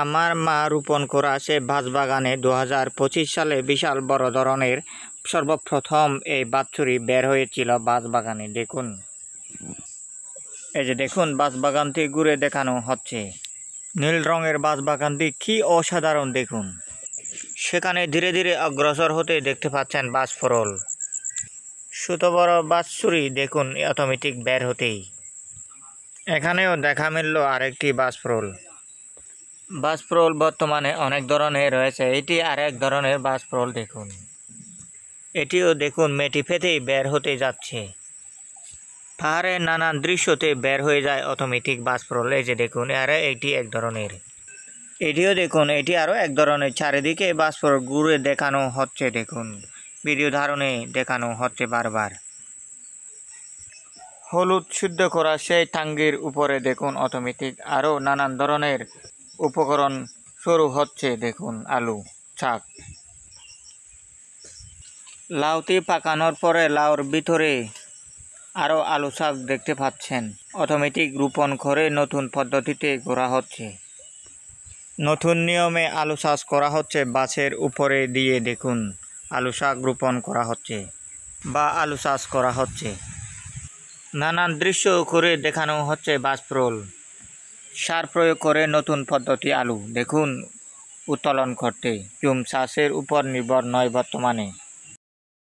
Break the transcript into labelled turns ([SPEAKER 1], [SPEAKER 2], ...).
[SPEAKER 1] আমার মা রোপণ করা সে বাঁশবাগানে 2025 সালে বিশাল বড় ধরনের সর্বপ্রথম এই বাছুরি বের হয়েছিল বাঁশবাগানে। দেখুন, এই যে দেখুন, বাঁশবাগানটি ঘুরে দেখানো হচ্ছে। নীল রঙের বাঁশবাগানটি কি অসাধারণ দেখুন। সেখানে ধীরে ধীরে অগ্রসর হতে দেখতে পাচ্ছেন বাঁশফরল। ছোট বড় বাছুরি দেখুন অটোমেটিক বের হতেই। এখানেও দেখা মিলল আরেকটি বাঁশফরল। বাঁশফরল বর্তমানে অনেক ধরনের রয়েছে, এটি আরেক ধরনের বাঁশফরল দেখুন। এটিও দেখুন মেটি ফেটেই বের হতে যাচ্ছে। পাহাড়ের নানান দৃশ্যতে বের হয়ে যায় অটোমেটিক বাঁশফরল। এই যে দেখুন, আর এটি এক ধরনের। এটিও দেখুন, এটি আরও এক ধরনের। চারিদিকে বাঁশফরল ঘুরে দেখানো হচ্ছে দেখুন, ভিডিও ধারণে দেখানো হচ্ছে বারবার। হলুদ সিদ্ধ করা সেই টাঙ্গির উপরে দেখুন অটোমেটিক আরও নানান ধরনের উপকরণ শুরু হচ্ছে দেখুন। আলু শাক, লাউটি পাকানোর পরে লাউর ভিতরে আরও আলু শাক দেখতে পাচ্ছেন। অটোমেটিক রোপণ করে নতুন পদ্ধতিতে করা হচ্ছে। নতুন নিয়মে আলু চাষ করা হচ্ছে। বাঁশের উপরে দিয়ে দেখুন আলু শাক রোপণ করা হচ্ছে বা আলু চাষ করা হচ্ছে। নানান দৃশ্য করে দেখানো হচ্ছে বাঁশফরল। সার প্রয়োগ করে নতুন পদ্ধতি আলু দেখুন উত্তোলন করতে। জুম চাষের উপর নির্ভর নয় বর্তমানে।